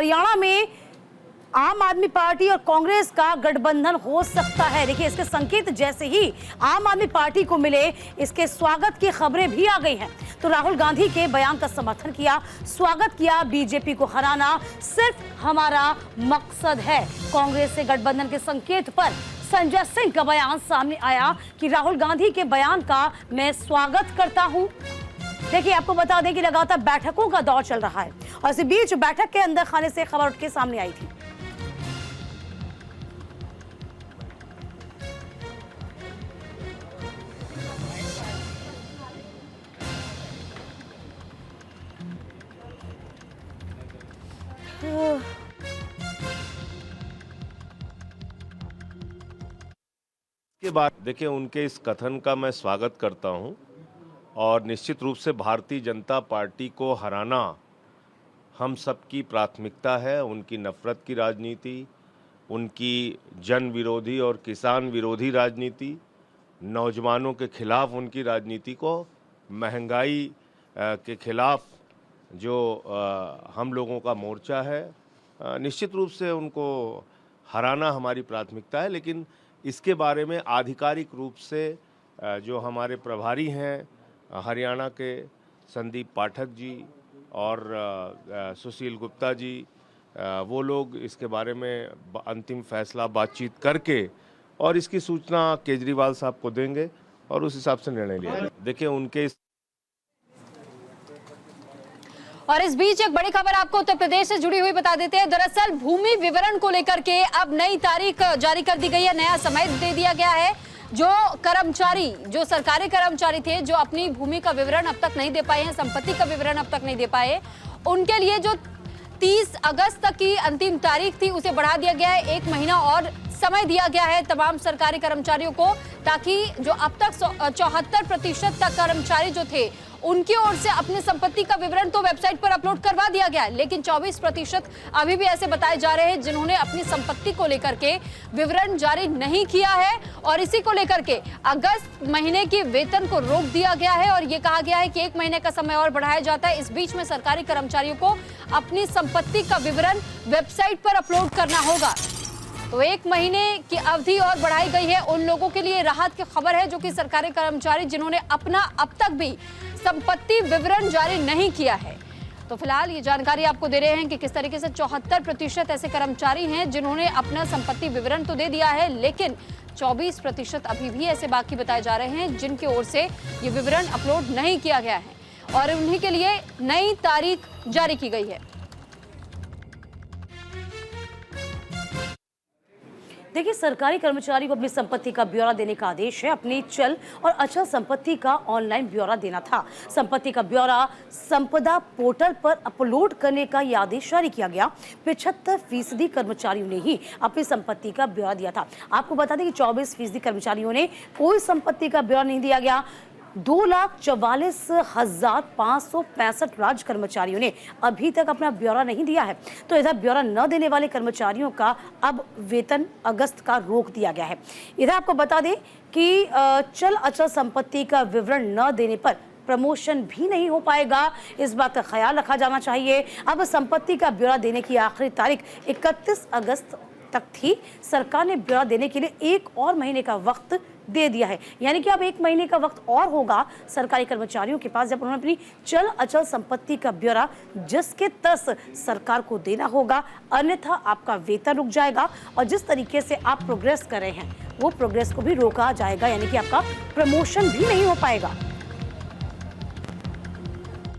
हरियाणा में आम आदमी पार्टी और कांग्रेस का गठबंधन हो सकता है। देखिए, इसके संकेत जैसे ही आम आदमी पार्टी को मिले, इसके स्वागत की खबरें भी आ गई हैं। तो राहुल गांधी के बयान का समर्थन किया, स्वागत किया। बीजेपी को हराना सिर्फ हमारा मकसद है। कांग्रेस से गठबंधन के संकेत पर संजय सिंह का बयान सामने आया कि राहुल गांधी के बयान का मैं स्वागत करता हूं। देखिए, आपको बता दें कि लगातार बैठकों का दौर चल रहा है और इसी बीच बैठक के अंदर खाने से खबर उठ के सामने आई थी। के बाद देखिए, उनके इस कथन का मैं स्वागत करता हूं और निश्चित रूप से भारतीय जनता पार्टी को हराना हम सबकी प्राथमिकता है। उनकी नफरत की राजनीति, उनकी जन विरोधी और किसान विरोधी राजनीति, नौजवानों के खिलाफ उनकी राजनीति को, महंगाई के खिलाफ जो हम लोगों का मोर्चा है, निश्चित रूप से उनको हराना हमारी प्राथमिकता है। लेकिन इसके बारे में आधिकारिक रूप से जो हमारे प्रभारी हैं हरियाणा के संदीप पाठक जी और सुशील गुप्ता जी, वो लोग इसके बारे में अंतिम फैसला बातचीत करके और इसकी सूचना केजरीवाल साहब को देंगे और उस हिसाब से निर्णय लिया जाएगा। देखिए, उनके और इस बीच एक बड़ी खबर आपको उत्तर प्रदेश से जुड़ी हुई बता देते हैं। दरअसल भूमि विवरण को लेकर के अब नई तारीख जारी कर दी गई है, नया समय दे दिया गया है। जो कर्मचारी, जो सरकारी कर्मचारी थे, जो अपनी भूमि का विवरण अब तक नहीं दे पाए हैं, संपत्ति का विवरण अब तक नहीं दे पाए, उनके लिए जो 30 अगस्त तक की अंतिम तारीख थी उसे बढ़ा दिया गया है। 1 महीना और समय दिया गया है तमाम सरकारी कर्मचारियों को, ताकि जो अब तक 74% तक कर्मचारी जो थे उनकी ओर से अपनी संपत्ति का विवरण तो वेबसाइट पर अपलोड करवा दिया गया है, लेकिन 24% अभी भी ऐसे बताए जा रहे हैं जिन्होंने अपनी संपत्ति को लेकर के विवरण जारी नहीं किया है। और इसी को लेकर के अगस्त महीने की वेतन को रोक दिया गया है और ये कहा गया है कि 1 महीने का समय और बढ़ाया जाता है। इस बीच में सरकारी कर्मचारियों को अपनी संपत्ति का विवरण वेबसाइट पर अपलोड करना होगा। तो 1 महीने की अवधि और बढ़ाई गई है। उन लोगों के लिए राहत की खबर है जो कि सरकारी कर्मचारी जिन्होंने अपना अब तक भी संपत्ति विवरण जारी नहीं किया है। तो फिलहाल ये जानकारी आपको दे रहे हैं कि किस तरीके से 74% ऐसे कर्मचारी हैं जिन्होंने अपना संपत्ति विवरण तो दे दिया है, लेकिन 24% अभी भी ऐसे बाकी बताए जा रहे हैं जिनकी ओर से ये विवरण अपलोड नहीं किया गया है और उन्हीं के लिए नई तारीख जारी की गई है। देखिए, सरकारी कर्मचारी को अपनी संपत्ति का ब्यौरा देने का आदेश है। अपनी चल और अचल संपत्ति का ऑनलाइन ब्यौरा देना था। संपत्ति का ब्यौरा संपदा पोर्टल पर अपलोड करने का यह आदेश जारी किया गया। 75% कर्मचारियों ने ही अपनी संपत्ति का ब्यौरा दिया था। आपको बता दें कि 24% कर्मचारियों ने कोई संपत्ति का ब्यौरा नहीं दिया गया। 2,44,565 राज्य कर्मचारियों ने अभी तक अपना ब्यौरा नहीं दिया है। तो इधर ब्यौरा न देने वाले कर्मचारियों का अब वेतन अगस्त का रोक दिया गया है। इधर आपको बता दें कि चल अचल संपत्ति का विवरण न देने पर प्रमोशन भी नहीं हो पाएगा। इस बात का ख्याल रखा जाना चाहिए। अब संपत्ति का ब्यौरा देने की आखिरी तारीख 31 अगस्त तक थी। सरकार ने ब्यौरा देने के लिए 1 और महीने का वक्त दे दिया है, यानी कि अब 1 महीने का वक्त और होगा सरकारी कर्मचारियों के पास, जब उन्होंने अपनी चल अचल संपत्ति का ब्यौरा जिसके तस सरकार को देना होगा। अन्यथा आपका वेतन रुक जाएगा और जिस तरीके से आप प्रोग्रेस कर रहे हैं वो प्रोग्रेस को भी रोका जाएगा, यानी कि आपका प्रमोशन भी नहीं हो पाएगा।